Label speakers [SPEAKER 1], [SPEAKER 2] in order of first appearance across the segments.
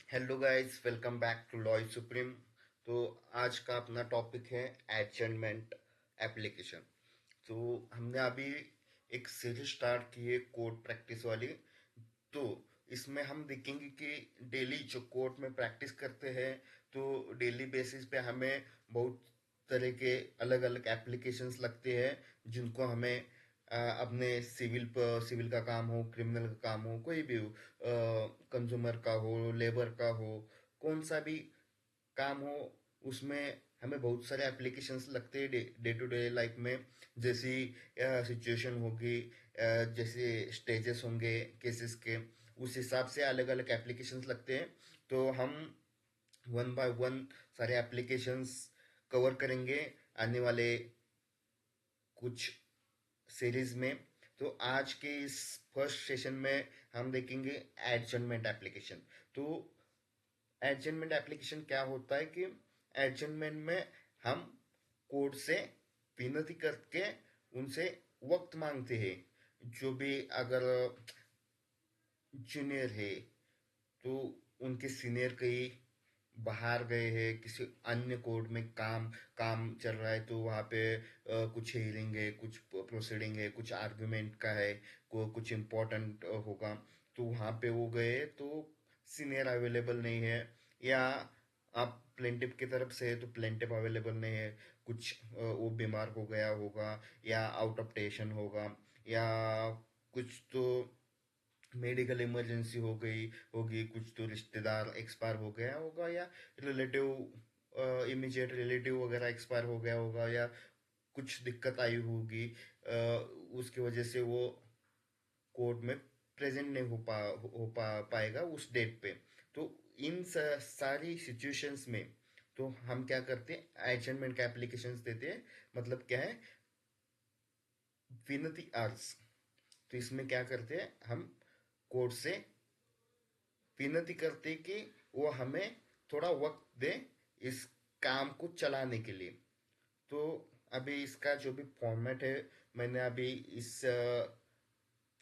[SPEAKER 1] Hello guys, welcome back to law supreme. तो आज का अपना टॉपिक है एडजमेंट एप्लीकेशन। तो हमने अभी एक सीरीज स्टार्ट की है कोड प्रैक्टिस वाली। तो इसमें हम देखेंगे कि डेली जो कोड में प्रैक्टिस करते हैं, तो डेली बेसिस पे हमें बहुत तरह के अलग अलग एप्लीकेशंस लगते हैं जिनको हमें अपने सिविल का काम हो, क्रिमिनल का काम हो, कोई भी हो, कंज्यूमर का हो, लेबर का हो, कौन सा भी काम हो, उसमें हमें बहुत सारे एप्लीकेशंस लगते हैं डे टू डे लाइफ में। जैसी सिचुएशन होगी, जैसे स्टेजेस होंगे केसेस के, उस हिसाब से अलग अलग एप्लीकेशंस लगते हैं। तो हम वन बाय वन सारे एप्लीकेशंस कवर करेंगे आने वाले कुछ सीरीज में। तो आज के इस फर्स्ट सेशन में हम देखेंगे एडजमेंट एप्लीकेशन। तो एडजमेंट एप्लीकेशन क्या होता है कि एडजमेंट में हम कोड से विनती करके उनसे वक्त मांगते हैं। जो भी अगर जूनियर है, तो उनके सीनियर कहीं बाहर गए हैं, किसी अन्य कोर्ट में काम काम चल रहा है, तो वहाँ पे कुछ हियरिंग है, कुछ प्रोसीडिंग है, कुछ आर्गुमेंट का है, कुछ इम्पोर्टेंट होगा, तो वहाँ पे वो गए तो सीनियर अवेलेबल नहीं है, या आप प्लेंटिफ की तरफ से है तो प्लेंटिफ अवेलेबल नहीं है, कुछ वो बीमार हो गया होगा, या आउट ऑफ स्टेशन होगा, या कुछ तो मेडिकल इमरजेंसी हो गई होगी, कुछ तो रिश्तेदार एक्सपायर हो गया होगा, या रिलेटिव इमीडिएट रिलेटिव वगैरह एक्सपायर हो गया होगा, या कुछ दिक्कत आई होगी, उसकी वजह से वो कोर्ट में प्रेजेंट नहीं पाएगा उस डेट पे। तो इन सारी सिचुएशंस में तो हम क्या करते हैं, एडजमेंट का एप्लीकेशंस देते हैं। मतलब क्या है, विनती अर्ज। तो इसमें क्या करते हैं, हम कोर्ट से विनती करते कि वो हमें थोड़ा वक्त दे इस काम को चलाने के लिए। तो अभी इसका जो भी फॉर्मेट है, मैंने अभी इस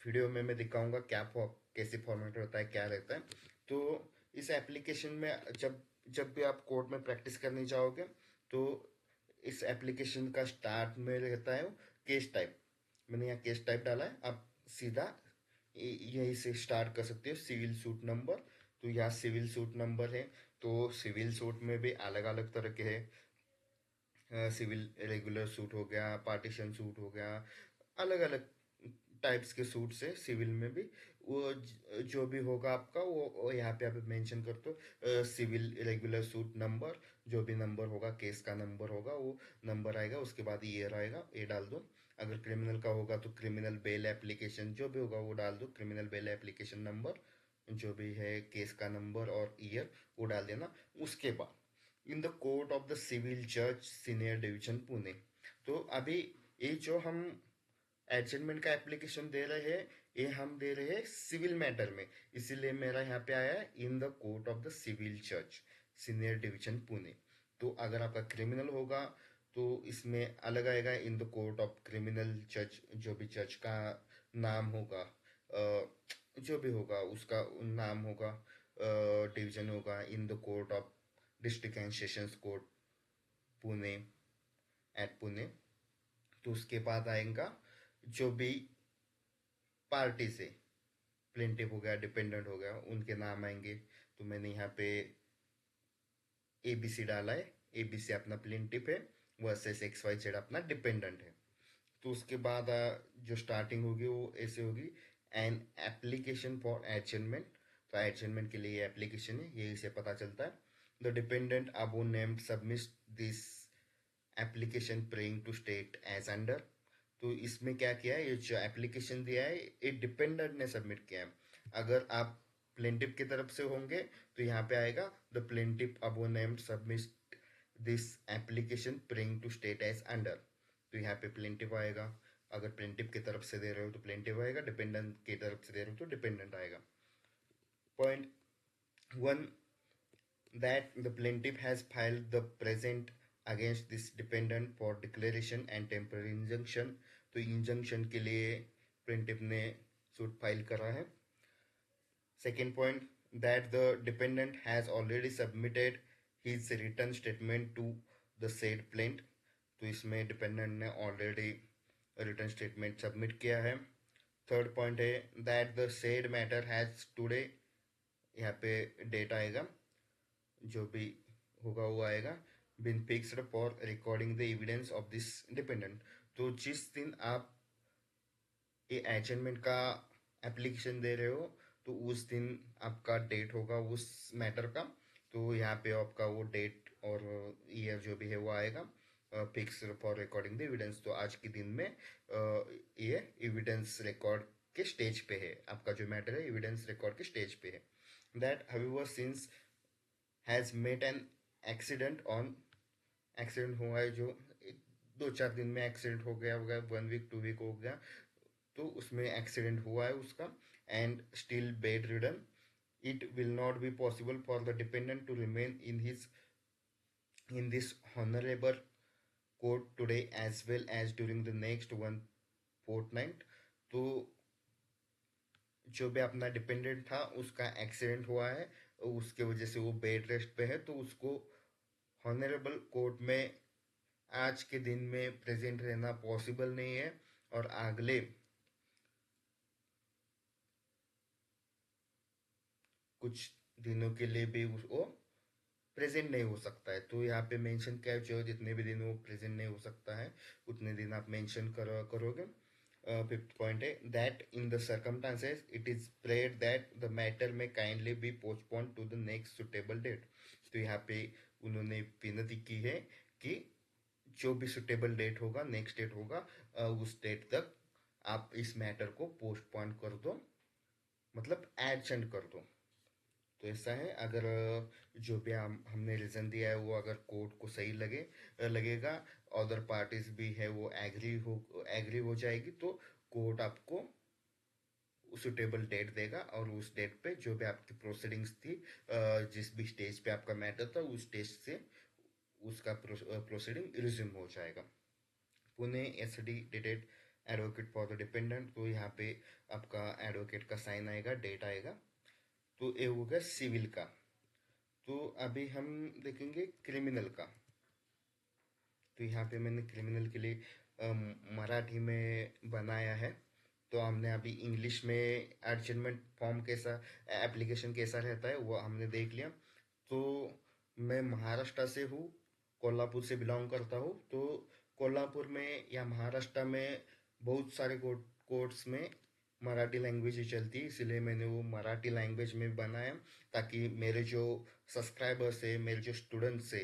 [SPEAKER 1] वीडियो में मैं दिखाऊंगा कैसे फॉर्मेट होता है, क्या रहता है। तो इस एप्लीकेशन में जब जब भी आप कोर्ट में प्रैक्टिस करने जाओगे, तो इस एप्लीकेशन का स्टार्ट में रहता है केस टाइप। मैंने यहाँ केस टाइप डाला है, आप सीधा यहीं से स्टार्ट कर सकते हो, सिविल सूट नंबर। तो यहाँ सिविल सूट नंबर है। तो सिविल सूट में भी अलग अलग तरह के हैं। सिविल रेगुलर सूट हो गया, पार्टीशन सूट हो गया, अलग अलग टाइप्स के सूट से सिविल में भी। वो जो भी होगा आपका, वो यहाँ पे आप मेंशन कर दो, सिविल रेगुलर सूट नंबर। जो भी नंबर होगा, केस का नंबर होगा, वो नंबर आएगा, उसके बाद ईयर आएगा, ये डाल दो। अगर क्रिमिनल का होगा तो क्रिमिनल बेल एप्लीकेशन जो भी होगा वो डाल दो, क्रिमिनल बेल एप्लीकेशन नंबर जो भी है, केस का नंबर और ईयर वो डाल देना। उसके बाद in the court of the civil जज सीनियर डिवीजन पुणे। तो अभी ये जो हम एडजमेंट का एप्लीकेशन दे रहे हैं, ये हम दे रहे हैं सिविल मैटर में, इसीलिए मेरा यहाँ पे आया है in the court of the civil जज सीनियर डिवीजन पुणे। तो अगर आपका क्रिमिनल होगा तो इसमें अलग आएगा, in the court of criminal जज। जो भी जज का नाम होगा, जो भी होगा उसका नाम होगा, डिवीजन होगा, in the court of district and sessions court Pune at Pune. तो उसके बाद आएगा जो भी पार्टी से प्लेंटिव हो गया, डिपेंडेंट हो गया, उनके नाम आएंगे। तो मैंने यहाँ पे एबीसी डाला है। एबीसी अपना प्लेंटिव है, वर्सेस एक्स वाई जेड अपना डिपेंडेंट है। तो उसके बाद जो स्टार्टिंग होगी वो ऐसे होगी, एन एप्लीकेशन फॉर एडजमेंट। तो एडजमेंट के लिए ये एप्लीकेशन है, यही से पता चलता है। The dependent above named submit this application praying to state as under. तो इसमें क्या किया है, ये जो एप्लीकेशन दिया है ये डिपेंडेंट ने सबमिट किया है। अगर आप प्लेंटिव की तरफ से होंगे तो यहाँ पे आएगा the plaintiff above named submit this application praying to state as under. तो यहाँ पे प्लेंटिव आएगा। अगर प्लेंटिव की तरफ से दे रहे हो तो प्लेंटिव आएगा, डिपेंडेंट की तरफ से दे रहे हो तो डिपेंडेंट आएगा। Point one, that the plaintiff has filed the present against this dependent for declaration and temporary injunction। तो इंजंक्शन के लिए प्लेंटिफ ने सूट फाइल करा है। Second point, that the dependent has already submitted his return statement to the said plaintiff. तो इसमें dependent ने already return statement submit किया है. थर्ड पॉइंट है that the said matter has today, यहाँ पे डेट आएगा, जो भी होगा वो आएगा, been fixed for recording the evidence of this dependent. तो जिस दिन आप ये एडजमेंट का एप्लीकेशन दे रहे हो तो उस दिन आपका डेट होगा उस मैटर का. तो यहाँ पे आपका वो डेट और ईयर जो भी है वो आएगा, fix for recording the evidence. तो आज के दिन में ये एविडेंस रिकॉर्ड के स्टेज पे है, आपका जो मैटर है एविडेंस रिकॉर्ड के स्टेज पे है. That however since has met an accident on, accident हुआ है जो 2-4 दिन में एक्सीडेंट हो गया होगा, 1 वीक 2 वीक हो गया, तो उसमें एक्सीडेंट हुआ है उसका, and still bedridden, it will not be possible for the dependent to remain in this honorable court today as well as during the next one fortnight. तो जो भी अपना डिपेंडेंट था उसका एक्सीडेंट हुआ है, उसके वजह से वो बेड रेस्ट पे है, तो उसको हॉनरेबल कोर्ट में आज के दिन में प्रेजेंट रहना पॉसिबल नहीं है, और अगले कुछ दिनों के लिए भी उसको प्रेजेंट नहीं हो सकता है. तो यहाँ पे मेंशन क्या है, जो जितने भी दिन वो प्रेजेंट नहीं हो सकता है उतने दिन आप मेंशन करोगे. फिफ्थ पॉइंट है that in the circumstances it is prayed that the matter में kindly be postpone to the next suitable date. तो यहाँ पे उन्होंने विनती की है कि जो भी सुटेबल डेट होगा, नेक्स्ट डेट होगा, उस डेट तक आप इस मैटर को पोस्टपोन कर दो, मतलब एडजेंट कर दो. तो ऐसा है, अगर जो भी हमने रीज़न दिया है वो अगर कोर्ट को सही लगेगा, अदर पार्टीज भी है वो एग्री हो जाएगी, तो कोर्ट आपको सुटेबल डेट देगा, और उस डेट पे जो भी आपकी प्रोसीडिंग्स थी, जिस भी स्टेज पे आपका मैटर था उस स्टेज से उसका प्रोसीडिंग रिज्यूम हो जाएगा. Pune SD dated advocate for the dependent. तो यहाँ पे आपका एडवोकेट का साइन आएगा, डेट आएगा. तो ये हो गया सिविल का. तो अभी हम देखेंगे क्रिमिनल का. तो यहाँ पे मैंने क्रिमिनल के लिए मराठी में बनाया है. तो हमने अभी इंग्लिश में एडजमेंट फॉर्म कैसा, एप्लीकेशन कैसा रहता है वो हमने देख लिया. तो मैं महाराष्ट्र से हूँ, कोल्हापुर से बिलोंग करता हूँ. तो कोल्हापुर में या महाराष्ट्र में बहुत सारे कोर्ट्स में मराठी लैंग्वेज ही चलती है, इसलिए मैंने वो मराठी लैंग्वेज में बनाया, ताकि मेरे जो सब्सक्राइबर्स है, मेरे जो स्टूडेंट्स है,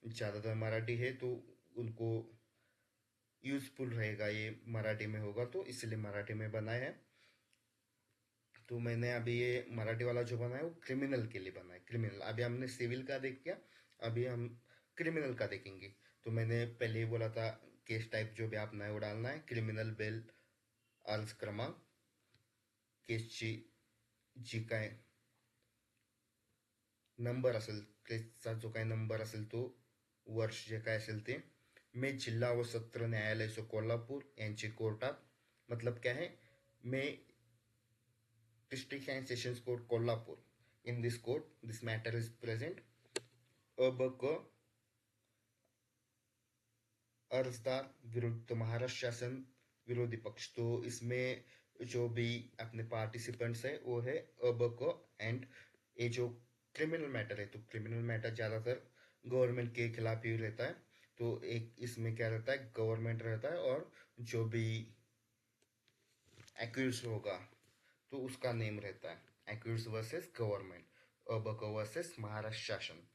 [SPEAKER 1] ज़्यादातर मराठी है, तो उनको यूजफुल रहेगा, ये मराठी में होगा, तो इसलिए मराठी में बनाया है. तो मैंने अभी ये मराठी वाला जो बनाया वो क्रिमिनल के लिए बनाया है. क्रिमिनल, अभी हमने सिविल का देख लिया, अभी हम क्रिमिनल का देखेंगे. तो मैंने पहले ही बोला था केस टाइप जो भी आपने वो डालना है, क्रिमिनल बेल अर्ज क्रमांक, केसची जी काय नंबर असेल, केसचा जो काय नंबर असेल तो, वर्ष जे काय असेल ते, मैं जिल्हा व सत्र न्यायालय सो कोल्हापुर यांचे कोर्टात, मतलब क्या है, मैं district and sessions court Kolhapur, in this court this matter is present. अब क अर्जदार विरुद्ध महाराष्ट्र शासन विरोधी पक्ष. तो इसमें जो भी अपने पार्टिसिपेंट्स है वो है अब क एंड. ये जो क्रिमिनल मैटर है, तो क्रिमिनल मैटर ज़्यादातर गवर्नमेंट के खिलाफ ही रहता है. तो एक इसमें क्या रहता है, गवर्नमेंट रहता है और जो भी एक्यूज होगा तो उसका नेम रहता है, एक्यूज वर्सेस गवर्नमेंट, अब वर्सेस महाराष्ट्र शासन.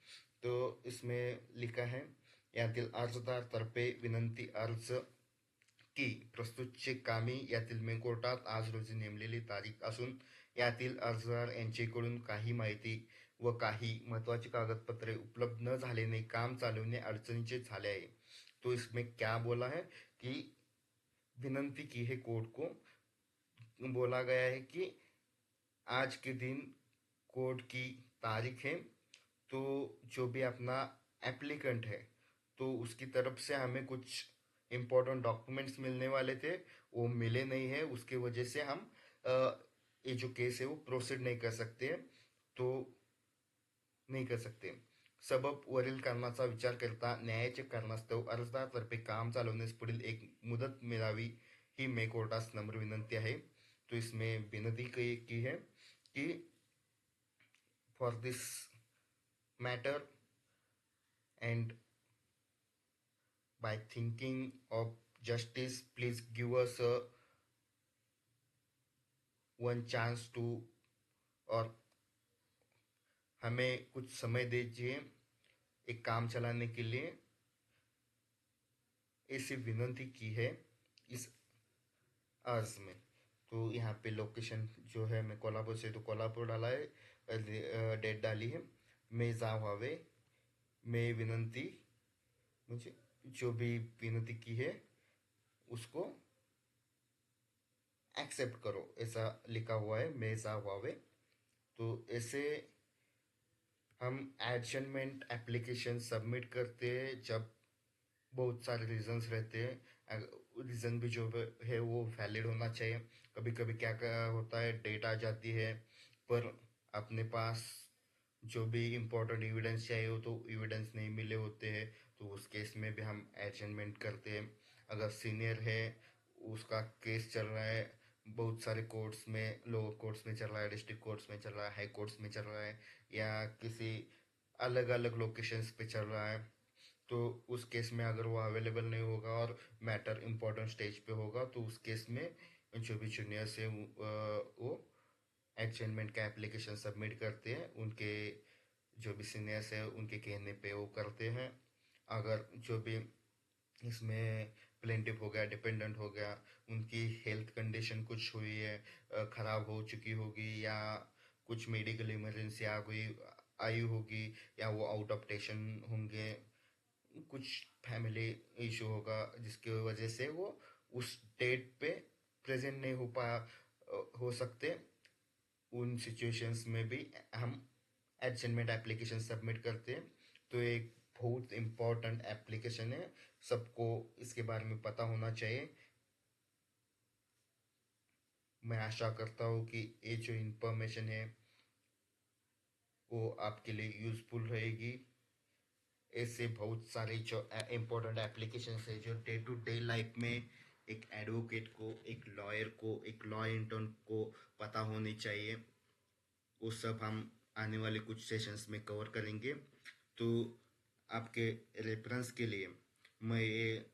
[SPEAKER 1] तो इसमें लिखा है यातील अर्जदार तर्फे विनंती अर्ज की प्रस्तुतचे कामी यातील मे कोर्टात आज रोजी नेमलेली तारीख असून यातील अर्जदार यांच्याकडून काही माहिती व काही महत्वाची कागदपत्रे उपलब्ध न झाल्याने काम चालवणे अडचणीचे झाले आहे. तो इसमें क्या बोला है कि विनंती की है कोर्ट को, बोला गया है कि आज के दिन कोर्ट की तारीख है, तो जो भी अपना एप्लीकेंट है तो उसकी तरफ से हमें कुछ इम्पोर्टेंट डॉक्यूमेंट्स मिलने वाले थे, वो मिले नहीं है, उसके वजह से हम ये जो केस है वो प्रोसीड नहीं कर सकते हैं. तो नाही कर सकते. सबब वरील कारणाचा विचार करता न्यायाच्या कारणास्तव अर्जदारातर्फे काम चालवण्यास पुढील एक मुदत मिळावी ही मे कोर्टास नम्र विनंती आहे. तो इसमें विनती की है कि for this matter and by thinking of justice, please give us a one chance to, और हमें कुछ समय दीजिए एक काम चलाने के लिए, ऐसी विनंती की है इस अर्ज में. तो यहाँ पे लोकेशन जो है मैं कोल्हापुर से, तो कोल्हापुर डाला है, डेट डाली है मैं जा व्हावे. मैं विनंती, मुझे जो भी विनती की है उसको एक्सेप्ट करो, ऐसा लिखा हुआ है मैं जा व्हावे. तो ऐसे हम एडजमेंट एप्लीकेशन सबमिट करते हैं जब बहुत सारे रीजंस रहते हैं. रीजन भी जो है वो वैलिड होना चाहिए. कभी कभी क्या क्या होता है, डेट आ जाती है पर अपने पास जो भी इम्पोर्टेंट एविडेंस चाहिए हो तो एविडेंस नहीं मिले होते हैं. तो उस केस में भी हम एडजमेंट करते हैं. अगर सीनियर है, उसका केस चल रहा है बहुत सारे कोर्ट्स में, लोअर कोर्ट्स में चल रहा है, डिस्ट्रिक्ट कोर्ट्स में चल रहा है, हाई कोर्ट्स में चल रहा है, या किसी अलग अलग लोकेशंस पे चल रहा है, तो उस केस में अगर वो अवेलेबल नहीं होगा और मैटर इम्पोर्टेंट स्टेज पे होगा तो उस केस में जो भी जूनियर्स है वो एडजमेंट का एप्लीकेशन सबमिट करते हैं. उनके जो भी सीनियर्स है उनके कहने पे वो करते हैं. अगर जो भी इसमें प्लेंटिव हो गया, डिपेंडेंट हो गया, उनकी हेल्थ कंडीशन कुछ हुई है, खराब हो चुकी होगी, या कुछ मेडिकल इमरजेंसी आ गई आई होगी, या वो आउट ऑफ स्टेशन होंगे, कुछ फैमिली इशू होगा जिसकी वजह से वो उस डेट पे प्रेजेंट नहीं हो सकते, उन सिचुएशंस में भी हम एडजमेंट एप्लीकेशन सबमिट करते हैं. तो एक बहुत इम्पोर्टेंट एप्लीकेशन है, सबको इसके बारे में पता होना चाहिए. मैं आशा करता हूँ कि ये जो इंफॉर्मेशन है वो आपके लिए यूजफुल रहेगी. ऐसे बहुत सारे जो इम्पोर्टेंट एप्लीकेशन है जो डे टू डे लाइफ में एक एडवोकेट को, एक लॉयर को, एक लॉ इंटर्न को पता होनी चाहिए. वो सब हम आने वाले कुछ सेशंस में कवर करेंगे. तो आपके रेफरेंस के लिए मैं ये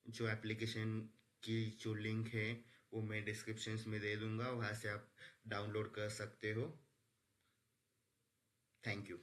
[SPEAKER 1] जो एप्लीकेशन की जो लिंक है वो मैं डिस्क्रिप्शन में दे दूंगा, वहाँ से आप डाउनलोड कर सकते हो. Thank you.